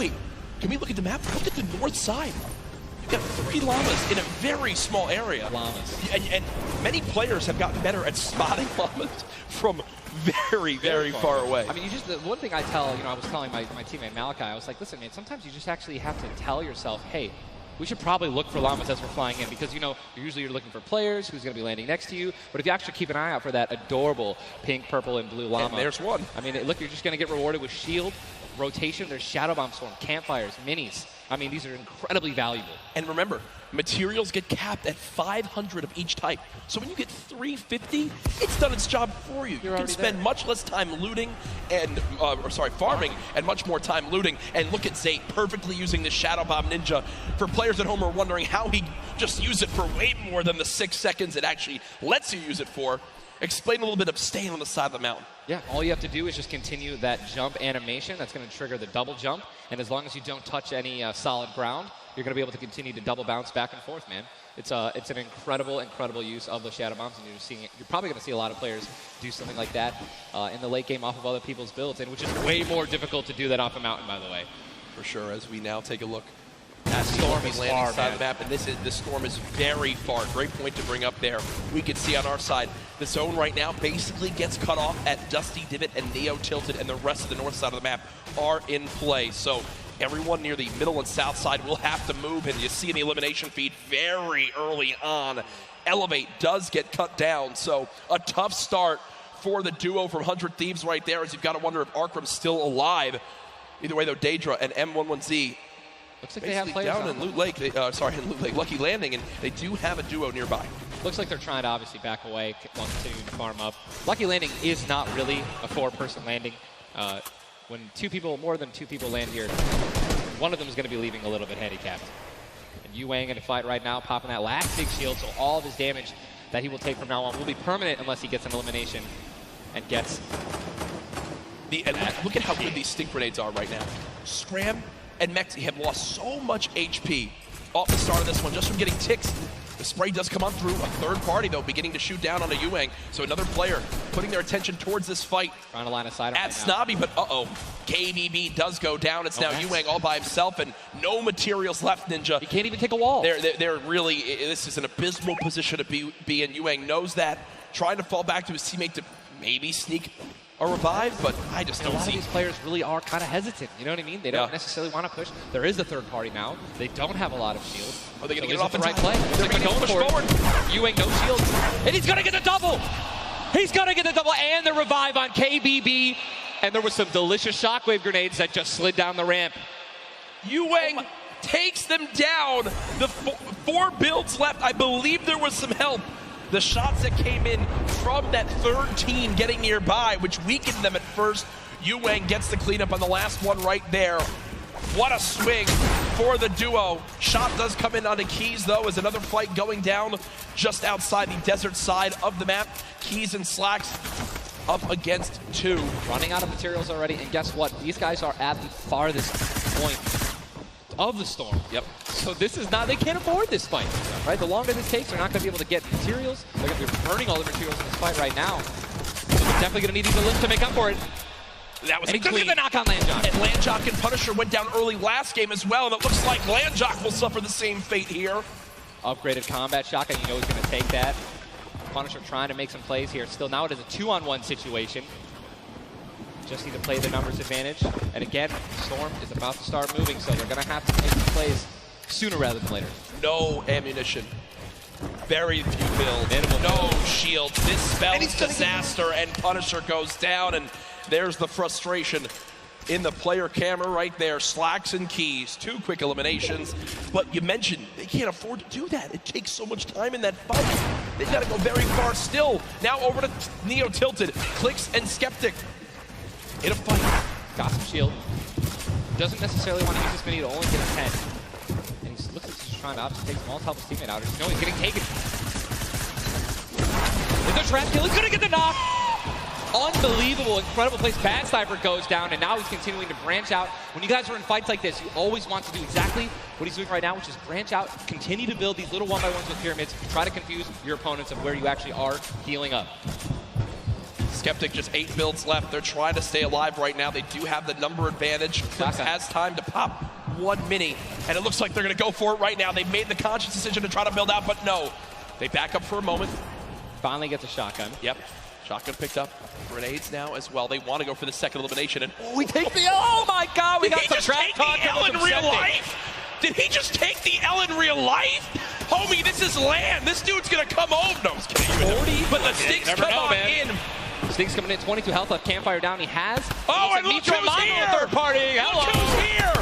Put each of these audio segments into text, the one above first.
wait, can we look at the map? Look at the north side. You've got 3 llamas in a very small area. Llamas. And many players have gotten better at spotting llamas from very, very far away. I mean, the one thing I tell, I was telling my teammate Malachi, I was like, listen, man, sometimes you just actually have to tell yourself, hey, we should probably look for llamas as we're flying in, because, usually you're looking for players who's going to be landing next to you. But if you actually keep an eye out for that adorable pink, purple, and blue llama. And there's one. I mean, look, you're just going to get rewarded with shield, rotation. There's Shadow Bomb Storm, campfires, minis. I mean, these are incredibly valuable. And remember, materials get capped at 500 of each type. So when you get 350, it's done its job for you. You can spend much less time looting and, farming, and much more time looting. And look at Zate perfectly using the Shadow Bomb Ninja. For players at home who are wondering how he just used it for way more than the 6 seconds it actually lets you use it for. Explain a little bit of staying on the side of the mountain. Yeah, all you have to do is just continue that jump animation. That's going to trigger the double jump. And as long as you don't touch any solid ground, you're going to be able to continue to double bounce back and forth, man. It's an incredible use of the Shadow Bombs, and you're probably going to see a lot of players do something like that in the late game off of other people's builds, and which is way more difficult to do that off a mountain, by the way. For sure, as we now take a look. That storm is far, side of the map, and this storm is very far. Great point to bring up there. We can see on our side, the zone right now basically gets cut off at Dusty Divot and Neo Tilted, and the rest of the north side of the map are in play. So everyone near the middle and south side will have to move, and you see in the elimination feed very early on, Elevate does get cut down. So a tough start for the duo from 100 Thieves right there, as you've got to wonder if Arkram's still alive. Either way, though, Daedra and M11Z looks like they have players down in Loot Lake, in Loot Lake, Lucky Landing, and they do have a duo nearby. Looks like they're trying to obviously back away while continuing to farm up. Lucky Landing is not really a 4-person landing. When more than two people land here, one of them is going to be leaving a little bit handicapped. And Yuang in a fight right now, popping that last big shield, so all of his damage that he will take from now on will be permanent unless he gets an elimination and gets. Look at how good these stink grenades are right now. Scram and Mexi have lost so much HP off the start of this one just from getting ticks. The spray does come on through. A third party, though, beginning to shoot down on a Yuang. So another player putting their attention towards this fight. Trying to line of sight at Snobby, but KBB does go down. It's now Yuang all by himself, and no materials left, Ninja. He can't even take a wall. They're really, this is an abysmal position to be in. Yuang knows that, trying to fall back to his teammate to maybe sneak a revive, but I just don't see. A lot of these players really are kind of hesitant, you know what I mean? They don't necessarily want to push. There is a third party now. They don't have a lot of shield. Are they going to get it off the right play? They're going to go forward. Yuang no shield. And he's going to get the double! He's going to get the double and the revive on KBB. And there was some delicious shockwave grenades that just slid down the ramp. Yuang takes them down. The 4 builds left. I believe there was some help. The shots that came in from that third team getting nearby, which weakened them at first. Yuang gets the cleanup on the last one right there. What a swing for the duo. Shot does come in onto Keys, though, as another fight going down just outside the desert side of the map. Keys and Slacks up against 2. Running out of materials already, and guess what? These guys are at the farthest point of the storm. Yep. So this is not, they can't afford this fight, right? The longer this takes, they're not going to be able to get materials. They're going to be burning all the materials in this fight right now. So they're definitely going to need these elims to make up for it. That was and he took the knock on Landjock. And Landjock and Punisher went down early last game as well, and it looks like Landjock will suffer the same fate here. Upgraded combat shotgun, you know he's going to take that. Punisher trying to make some plays here. Still, now it is a 2-on-1 situation. Just need to play the numbers advantage. And again, Storm is about to start moving, so they're going to have to make some plays sooner rather than later. No ammunition. Very few builds. No shields. This spells disaster, and Punisher goes down, and there's the frustration in the player camera right there. Slacks and Keys, 2 quick eliminations. But you mentioned they can't afford to do that. It takes so much time in that fight. They've got to go very far still. Now over to Neo Tilted, Clicks and Skeptic. In a fight. Got some shield. Doesn't necessarily want to use this mini to only get a 10. And he looks like he's trying to obviously take Small, help his teammate out. No, he's getting taken. Is there trap kill? He's going to get the knock. Unbelievable, incredible place. Bad Sniper goes down, and now he's continuing to branch out. When you guys are in fights like this, you always want to do exactly what he's doing right now, which is branch out, continue to build these little 1x1s with pyramids, try to confuse your opponents of where you actually are healing up. Skeptic just 8 builds left. They're trying to stay alive right now. They do have the number advantage. Flex has time to pop 1 mini, and it looks like they're going to go for it right now. They've made the conscious decision to try to build out, but no. They back up for a moment. Finally gets a shotgun. Yep. Shotgun picked up. Grenades now as well. They want to go for the second elimination. And we take the... Oh, my God. We got some track talk. Did he just take the L in real life? Did he just take the L in real life? Homie, this is land. This dude's going to come over. No, I was kidding. 40? But the stinks come on in. Stinks coming in, 22 health left. Campfire down. He has. Oh, and look who's here. Third party. Hello. Look who's here.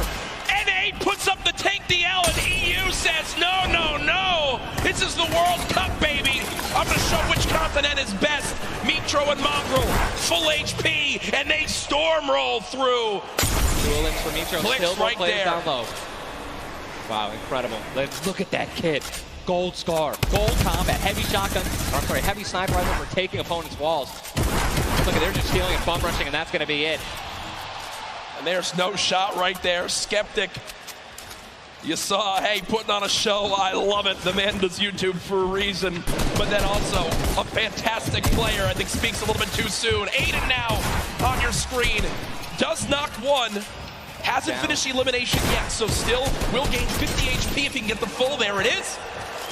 NA puts up the take the L, and EU says, no, no, no. This is the World Cup, baby. I'm going to show which continent is best. Mitro and Mongrel, full HP, and they storm roll through. Duel for Mitro. Clicks right there. Down low. Wow, incredible. Let's look at that kit. Gold Scar, gold combat, heavy shotgun, or sorry, heavy sniper rifle for taking opponents' walls. Look at, they're just stealing and bum rushing, and that's going to be it. And there's no shot right there. Skeptic, you saw, hey, putting on a show. I love it. The man does YouTube for a reason. But then also a fantastic player. I think speaks a little bit too soon. Aiden now on your screen. Does knock one. Hasn't finished elimination yet, so still will gain 50 HP if he can get the full. There it is.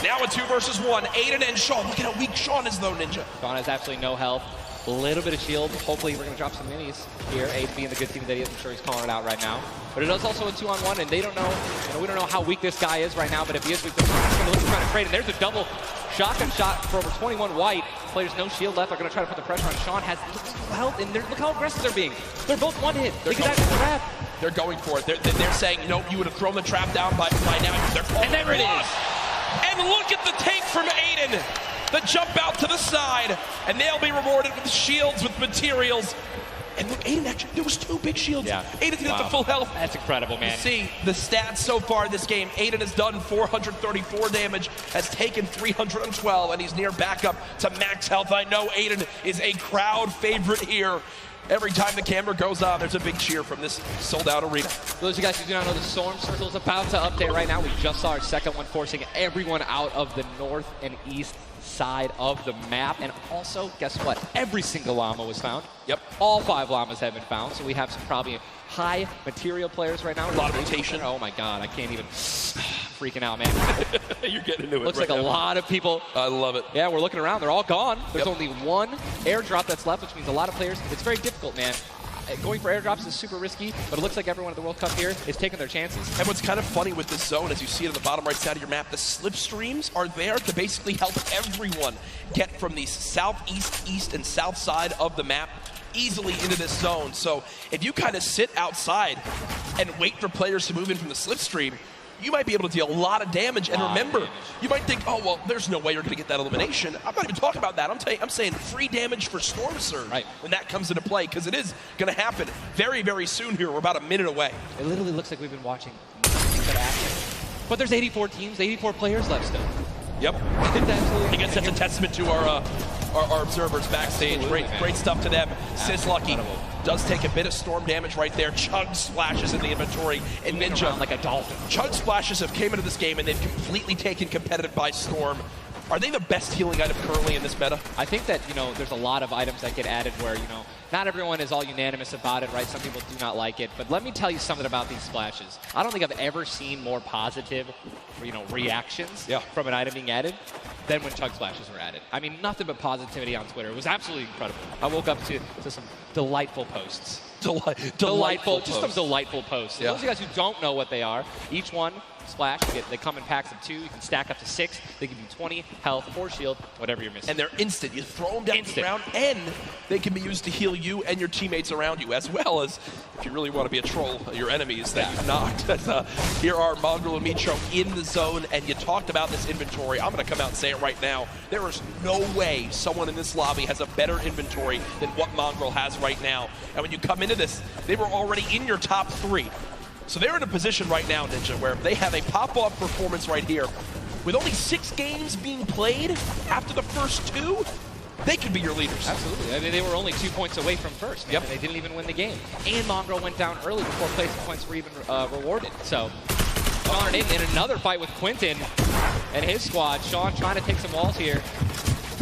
Now a 2 versus 1. Aiden and Sean. Look at how weak Sean is, though, Ninja. Sean has absolutely no health. A little bit of shield. Hopefully we're going to drop some minis here. Aiden being the good team that he is. I'm sure he's calling it out right now. But it is also a 2-on-1, and they don't know, we don't know how weak this guy is right now, but if he is weak, they're going to look to try to trade. And there's a double shotgun shot for over 21 white. Players no shield left. They're going to try to put the pressure on. Sean has no health, and look how aggressive they're being. They're both one hit. They can actually trap. They're going for it. They're saying, nope, you would have thrown the trap down by now. And there it is. And look at the take from Aiden. The jump out to the side, and they'll be rewarded with shields, with materials. And look, Aiden actually, there was 2 big shields. Yeah. Aiden's got the full health. That's incredible, man. You see the stats so far in this game. Aiden has done 434 damage, has taken 312, and he's near backup to max health. I know Aiden is a crowd favorite here. Every time the camera goes on, there's a big cheer from this sold-out arena. For those of you guys who do not know, the Storm Circle is about to update right now. We just saw our second one, forcing everyone out of the north and east side of the map. And also, guess what? Every single llama was found. Yep. All 5 llamas have been found, so we have some probably high material players right now. A lot of rotation. Oh my God, I can't even. Freaking out, man. You're getting into it. Looks like a lot of people. I love it. Yeah, we're looking around. They're all gone. There's only 1 airdrop that's left, which means a lot of players. It's very difficult, man. Going for airdrops is super risky, but it looks like everyone at the World Cup here is taking their chances. And what's kind of funny with this zone, as you see it on the bottom right side of your map, the slipstreams are there to basically help everyone get from the southeast, east, and south side of the map easily into this zone. So if you kind of sit outside and wait for players to move in from the slipstream, you might be able to deal a lot of damage. And remember, you might think, oh, well, there's no way you're going to get that elimination. I'm not even talking about that. I'm saying free damage for Storm Surge when that comes into play, because it is going to happen very, very soon here. We're about a minute away. It literally looks like we've been watching that action. But there's 84 teams, 84 players left still. Yep. I guess that's a testament to our observers backstage. Great stuff to them. Sizlucky does take a bit of storm damage right there. Chug splashes in the inventory. And Ninja, like a dolphin. Chug splashes have came into this game and they've completely taken competitive by storm. Are they the best healing item currently in this meta? I think that, there's a lot of items that get added where, not everyone is all unanimous about it, right? Some people do not like it. But let me tell you something about these splashes. I don't think I've ever seen more positive, reactions from an item being added than when chug splashes were added. I mean, nothing but positivity on Twitter. It was absolutely incredible. I woke up to some delightful posts. Delightful, just some delightful posts. Those of you guys who don't know what they are, each one splash, they come in packs of 2. You can stack up to 6. They give you 20 health or shield, whatever you're missing. And they're instant. You throw them down to the ground, and they can be used to heal you and your teammates around you, as well as, if you really want to be a troll, your enemies that you've knocked. Here are Mongrel and Mitro in the zone, and you talked about this inventory. I'm going to come out and say it right now. There is no way someone in this lobby has a better inventory than what Mongrel has right now. And when you come into this, they were already in your top 3. So they're in a position right now, Ninja, where they have a pop-off performance right here. With only 6 games being played after the first 2, they could be your leaders. Absolutely. I mean, they were only 2 points away from first. Man. They didn't even win the game. And Mongrel went down early before placing points were even rewarded. So, Sean in another fight with Quentin and his squad. Sean trying to take some walls here.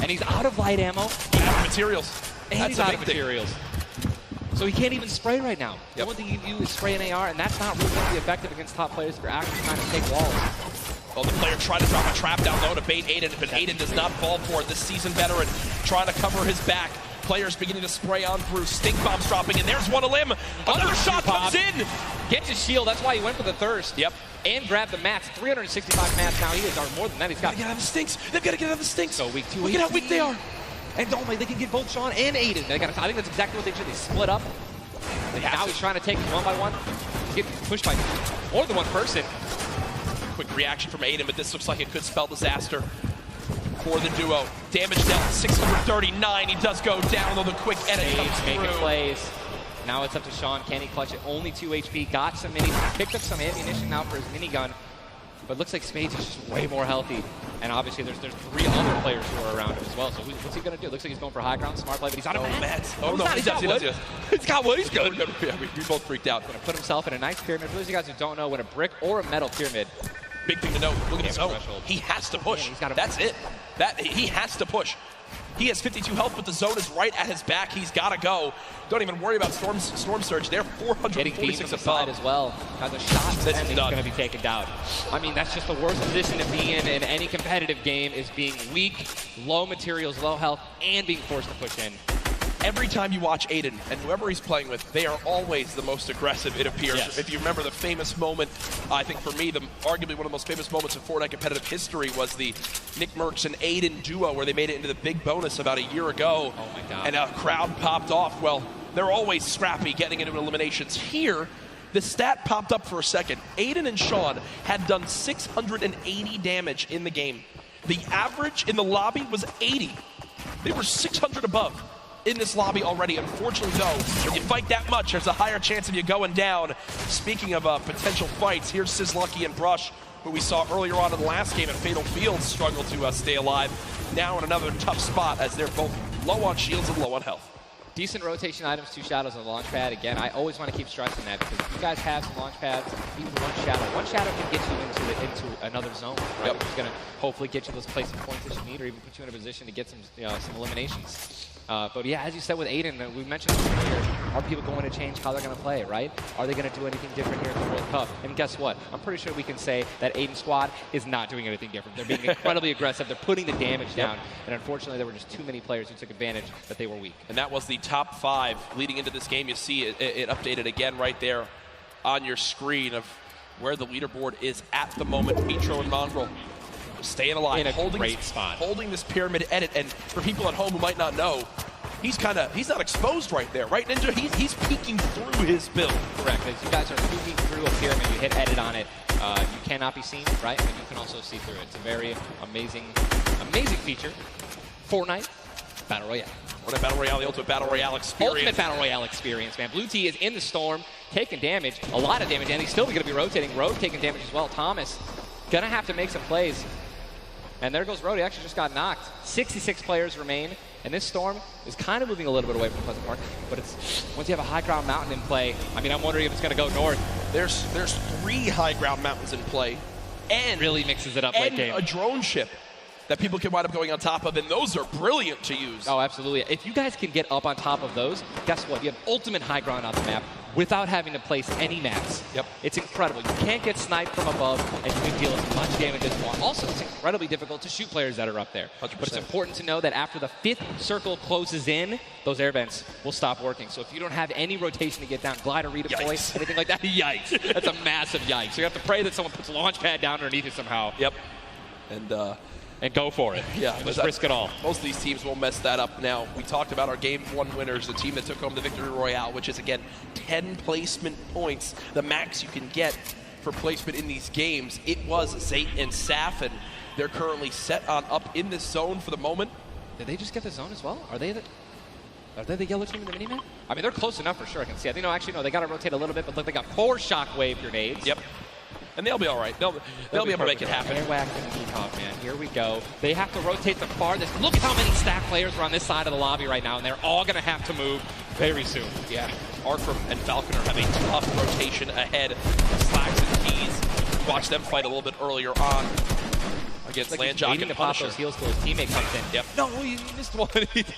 And he's out of light ammo. Out of materials. And That's he's a out big of thing. materials. So he can't even spray right now. The Yep. only thing you can do is spray an AR, and that's not really going to be effective against top players if you're actually trying to take walls. Well, the player tried to drop a trap down low to bait Aiden, but Aiden does not fall for it. This seasoned veteran trying to cover his back. Players beginning to spray on through. Stink bombs dropping, and there's one a limb. Another shot comes in. Gets his shield. That's why he went for the thirst. Yep. And grabbed the mats. 365 mats now. He is, or more than that. He's got. Get out of the stinks. They've got to get out of the stinks. So weak 2 Look at how weak they are. And don't they can get both Sean and Aiden. They got. I think that's exactly what they should. They split up. Now he's trying to take them one by one. He's getting pushed by more than one person. Quick reaction from Aiden, but this looks like it could spell disaster for the duo. Damage dealt 639. He does go down, though the quick edit comes Making through. plays. Now it's up to Sean. Can he clutch it? Only 2 HP. Got some minis. Picked up some ammunition now for his minigun. But looks like Spades is just way more healthy. And obviously there's 3 other players who are around him as well. So what's he going to do? Looks like he's going for high ground. Smart play, but he's out of mats. Oh, no, he's got wood. He's got wood. He's good. Yeah, we both freaked out. Going to put himself in a nice pyramid. For those of you guys who don't know, when a brick or a metal pyramid. Big thing to note. Look at his zone. Threshold. He has to push. Man, he's got That's it. He has to push. He has 52 health, but the zone is right at his back. He's got to go. Don't even worry about Storm Surge. They're 446 aside as well. Has a shot, This and is he's done. going to be taken down. I mean, that's just the worst position to be in any competitive game, is being weak, low materials, low health, and being forced to push in. Every time you watch Aiden and whoever he's playing with, they are always the most aggressive, it appears. Yes. If you remember the famous moment, I think for me, arguably one of the most famous moments in Fortnite competitive history was the Nick Merckx and Aiden duo where they made it into the big bonus about a year ago. Oh my God. And a crowd popped off. Well, they're always scrappy getting into eliminations. Here, the stat popped up for a second. Aiden and Sean had done 680 damage in the game. The average in the lobby was 80. They were 600 above in this lobby already. Unfortunately, though, when you fight that much, there's a higher chance of you going down. Speaking of potential fights, here's Sizlucky and Brush, who we saw earlier on in the last game at Fatal Fields struggle to stay alive. Now in another tough spot as they're both low on shields and low on health. Decent rotation items, 2 shadows on the launch pad. Again, I always want to keep stressing that because if you guys have some launch pads, even one shadow can get you into another zone, right? Yep. Which is going to hopefully get you those placement points that you need, or even put you in a position to get some eliminations. But yeah, as you said with Aiden, we mentioned this earlier, are people going to change how they're going to play, right? Are they going to do anything different here at the World Cup? And guess what? I'm pretty sure we can say that Aiden squad is not doing anything different. They're being incredibly aggressive. They're putting the damage down. And unfortunately, there were just too many players who took advantage that they were weak. And that was the top 5 leading into this game. You see it updated again right there on your screen of where the leaderboard is at the moment. Petro and Mongrel staying alive, In a great spot. holding this pyramid edit. And for people at home who might not know, he's not exposed right there, right, Ninja? He's peeking through his build. Correct. As you guys are peeking through a pyramid, you hit edit on it, you cannot be seen, right? And you can also see through it. It's a very amazing feature. Fortnite Battle Royale. What a Battle Royale, the ultimate Battle Royale experience. Ultimate Battle Royale experience, man. Blue T is in the storm, taking damage, a lot of damage, and he's still going to be rotating. Rogue taking damage as well. Thomas going to have to make some plays. And there goes Road. He actually just got knocked. 66 players remain. And this storm is kind of moving a little bit away from Pleasant Park. But it's once you have a high ground mountain in play, I mean, I'm wondering if it's going to go north. There's 3 high ground mountains in play. And really mixes it up late game. a drone ship that people can wind up going on top of, and those are brilliant to use. Oh, absolutely. If you guys can get up on top of those, guess what? You have ultimate high ground on the map without having to place any mats. Yep. It's incredible. You can't get sniped from above, and you can deal as much damage as you want. Also, it's incredibly difficult to shoot players that are up there. 100%. But it's important to know that after the 5th circle closes in, those air vents will stop working. So if you don't have any rotation to get down, glider, redeploy, Yikes. anything like that, yikes. That's a massive yikes. So you have to pray that someone puts a launch pad down underneath it somehow. Yep. And go for it. Yeah, Just risk it all. Most of these teams will mess that up. Now, we talked about our Game 1 winners, the team that took home the Victory Royale, which is, again, 10 placement points, the max you can get for placement in these games. It was Zayt and Saf, and they're currently set on up in this zone for the moment. Did they just get the zone as well? Are they the yellow team in the minimap? I mean, they're close enough for sure. I can see. I think, no, actually, no, they got to rotate a little bit, but look, they got 4 shockwave grenades. Yep. And they'll be all right. They'll be able to make it happen. Airwax and Peacock, man. Here we go. They have to rotate the farthest. Look at how many stack players are on this side of the lobby right now, and they're all going to have to move very soon. Yeah. Arkram and Falconer have a tough rotation ahead. Slacks and Keys. Watch them fight a little bit earlier on. against like Landjock waiting and to pop Punisher. those heals till his teammate comes in. Yep. No, he missed one.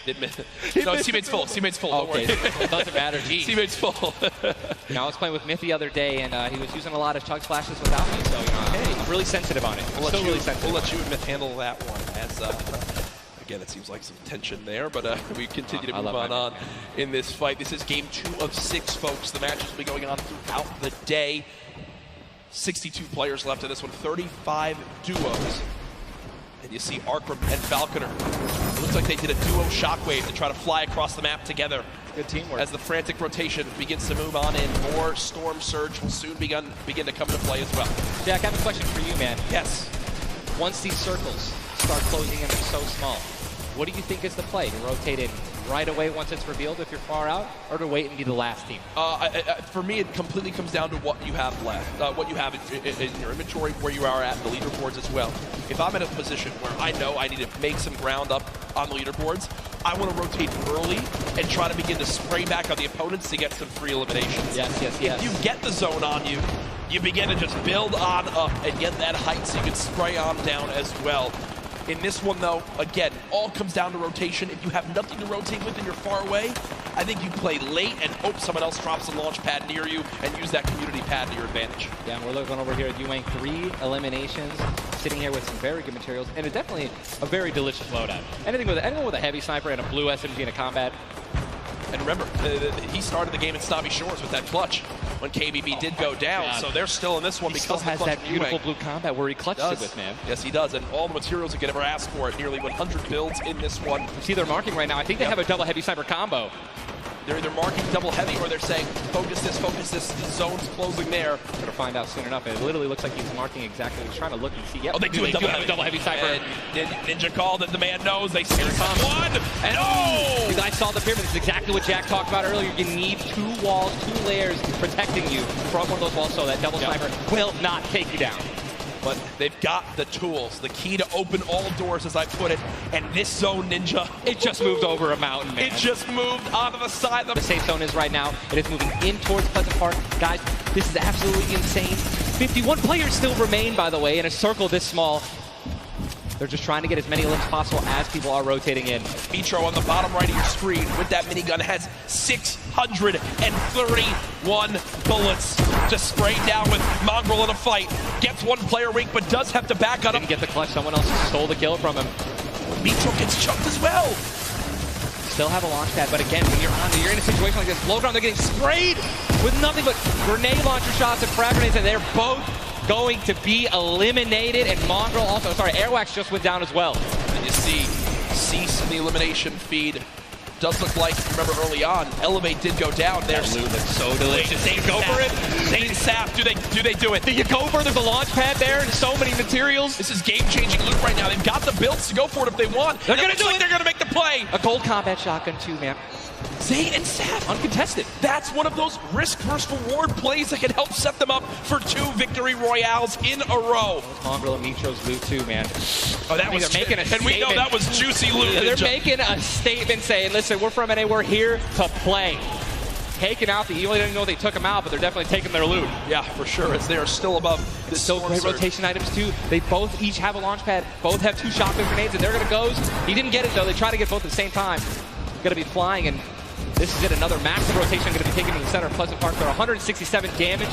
Did miss. No, his teammate's full. Teammate's full. Don't Okay, worry. doesn't matter. Geez. Teammate's full. You know, I was playing with Myth the other day, and he was using a lot of chug splashes without me, so, you know, I'm really sensitive on it. I'm still really sensitive. We'll let you and Myth handle that one. As again, it seems like some tension there, but we continue to move on in this fight. This is game 2 of 6, folks. The matches will be going on throughout the day. 62 players left in this one, 35 duos. And you see Arkram and Falconer. It looks like they did a duo shockwave to try to fly across the map together. Good teamwork. As the frantic rotation begins to move on in, more Storm Surge will soon begin to come into play as well. Jack, I have a question for you, man. Yes. Once these circles start closing in, they're so small, what do you think is the play? To rotate in right away once it's revealed if you're far out, or to wait and be the last team? For me, it completely comes down to what you have left, what you have in your inventory, where you are at the leaderboards as well. If I'm in a position where I know I need to make some ground up on the leaderboards, I want to rotate early and try to begin to spray back on the opponents to get some free eliminations. Yes. If you get the zone on you, you begin to just build on up and get that height so you can spray on down as well. In this one, though, again, all comes down to rotation. If you have nothing to rotate with and you're far away, I think you play late and hope someone else drops a launch pad near you and use that community pad to your advantage. Yeah, and we're looking over here at Ewing, 3 eliminations, sitting here with some very good materials, and definitely a very delicious loadout. Anyone with a heavy sniper and a blue SMG in a combat. And remember, he started the game in Snobby Shores with that clutch when KBB did go down, so they're still in this one because still of the has clutch that beautiful blue combat where he clutched it with, man. Yes, he does, and all the materials he could ever ask for, nearly 100 builds in this one. You see they're marking right now. I think they have a double heavy sniper combo. They're either marking double heavy or they're saying, focus this, the zone's closing there. We're gonna find out soon enough. It literally looks like he's marking exactly. He's trying to look and see. Yep. Oh, they do have a double heavy sniper. And Ninja called it. The man knows. They see one. And oh! You guys saw the pyramid. This is exactly what Jack talked about earlier. You need 2 walls, 2 layers protecting you from one of those walls so that double sniper will not take you down. But they've got the tools, the key to open all doors, as I put it. And this zone, Ninja, it just moved over a mountain, man. It just moved onto the side. The safe zone is right now. It is moving in towards Pleasant Park. Guys, this is absolutely insane. 51 players still remain, by the way, in a circle this small. They're just trying to get as many limbs possible as people are rotating in. Mitro on the bottom right of your screen with that minigun has 631 bullets to spray down with Mongrel in a fight. Gets 1 player weak, but does have to back on him. Didn't get the clutch. Someone else stole the kill from him. Mitro gets choked as well. Still have a launch pad, but again, when you're in a situation like this, low ground, they're getting sprayed with nothing but grenade launcher shots and frag grenades, and they're both going to be eliminated, and Mongrel also, Airwax just went down as well. And you see Cease in the elimination feed. Does look like, remember early on, Elevate did go down. There's loot looks so delicious. They go for it. Zane Sap, do they do it? Do you go for it? There's a launch pad there and so many materials. This is game-changing loot right now. They've got the builds to go for it if they want. They're going to do it. They're going to make the play. A gold combat shotgun too, man. Zane and Sap. Uncontested. That's one of those risk versus reward plays that can help set them up for 2 victory royales in a row. Mongrel and Mitro's loot too, man. Oh, that was making a statement. And we know that was juicy loot. They're making a statement saying, listen, we're from NA, we're here to play. Taking out you really didn't know they took them out, but they're definitely taking their loot. Yeah, for sure, as they are still above this. Still great rotation items too. They both each have a launch pad, both have 2 shotgun grenades, and they're gonna go. He didn't get it though. They try to get both at the same time. Gonna be flying, and this is it. Another massive rotation going to be taken to the center of Pleasant Park. They're 167 damage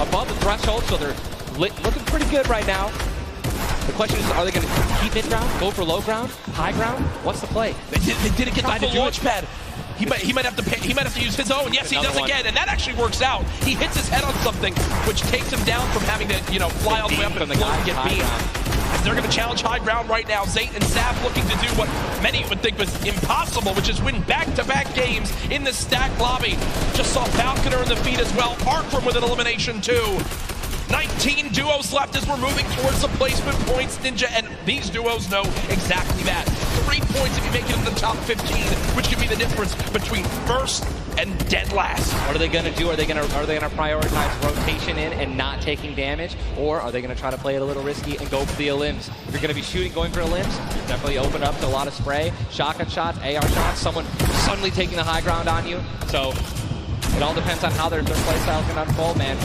above the threshold, so they're looking pretty good right now. The question is, are they going to keep mid-ground, go for low ground, high ground? What's the play? They didn't get the full launch pad. He might have to use his own. Yes, he does again, and that actually works out. He hits his head on something, which takes him down from having to, fly all the way up and get beamed. They're going to challenge high ground right now. Zayt and Sap looking to do what many would think was impossible, which is win back-to-back games in the stack lobby. Just saw Falconer in the feed as well. Arkram with an elimination too. 19 duos left as we're moving towards the placement points, Ninja, and these duos know exactly that. 3 points if you make it in the top 15, which could be the difference between first and dead last. What are they going to do? Are they going to prioritize rotation in and not taking damage, or are they going to try to play it a little risky and go for the elims? If you're going to be going for elims, definitely open up to a lot of spray, shotgun shots, AR shots, someone suddenly taking the high ground on you. So it all depends on how their play style can unfold, man.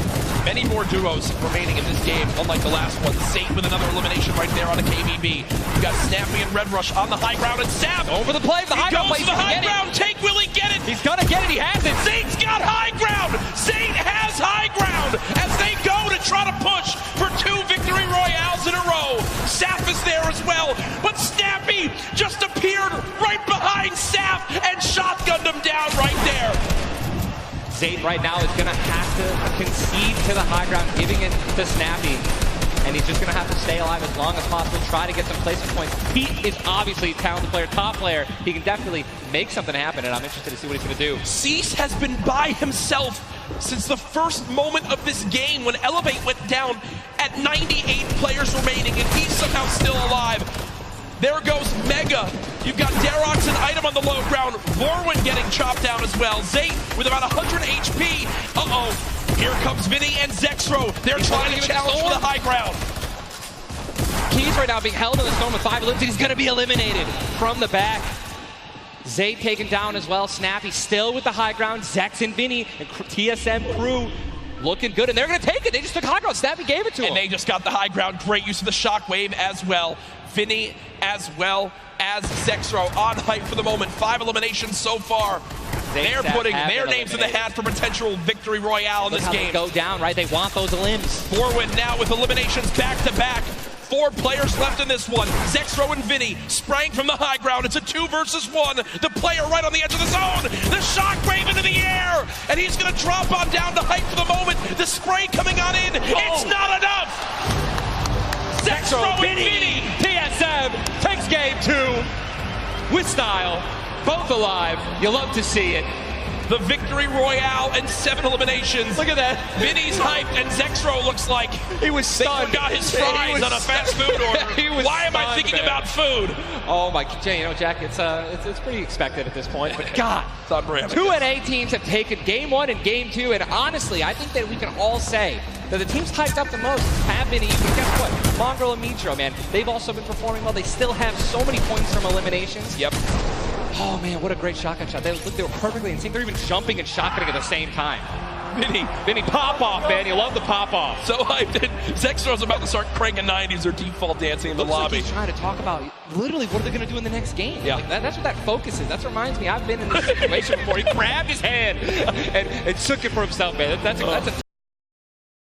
Many more duos remaining in this game, unlike the last one. Saint with another elimination right there on a KBB. You got Snappy and Red Rush on the high ground, and Sav Over the play, the high ground goes to the high ground. Take, will he get it? He's gonna get it, he has it. Saint's got high ground. Saint has high ground as they go to try to push for 2 victory royales in a row. Saf is there as well, but Snappy just appeared right behind Saf and shotgunned him down right there. Zayn right now is gonna have to concede to the high ground, giving it to Snappy. And he's just gonna have to stay alive as long as possible, try to get some placement points. Pete is obviously a talented player, top player. He can definitely make something happen, and I'm interested to see what he's gonna do. Cease has been by himself since the first moment of this game when Elevate went down at 98 players remaining, and he's somehow still alive. There goes Mega. You've got Darox and Item on the low ground. Vorwin getting chopped down as well. Zayt with about 100 HP. Uh-oh. Here comes Vinny and Zexro. They're trying to challenge for the high ground. Keys right now being held in the storm with 5 eliminations. He's going to be eliminated from the back. Zayt taken down as well. Snappy still with the high ground. Zex and Vinny and TSM crew looking good, and they're going to take it. They just took high ground. Snappy gave it to him. And they just got the high ground. Great use of the shockwave as well. Vinny as well as Zexro on hype for the moment. 5 eliminations so far. They're putting their names in the hat for potential victory royale in this game. Go down, right? They want those limbs. Forward now with eliminations back to back. 4 players left in this one. Zexro and Vinny spraying from the high ground. It's a 2 versus 1. The player right on the edge of the zone. The shockwave into the air. And he's going to drop on down to hype for the moment. The spray coming on in. It's not enough. Zexro and Vinny. TSM takes game 2 with style. Both alive. You love to see it. The victory royale and 7 eliminations. Look at that. Vinny's hyped, and Zexro looks like he was stunned. They forgot his fries on a fast food order. Why am I thinking about food? Oh my, you know, Jack, it's pretty expected at this point. But God, it's unreal. 2 NA teams have taken game 1 and game 2, and honestly, I think that we can all say that the teams hyped up the most have been even. Guess what? Mongrel and Mitro, man, they've also been performing well. They still have so many points from eliminations. Yep. Oh man, what a great shotgun shot. They were perfectly in sync. They're even jumping and shotgunning at the same time. Vinny, pop off, man. You love the pop off. So hyped. Zexro's about to start cranking 90s or default dancing in the lobby. Like he's trying to talk about literally what are they going to do in the next game. Yeah. Like that's what that focus is. That reminds me, I've been in this situation before. He grabbed his hand and took it for himself, man. That's a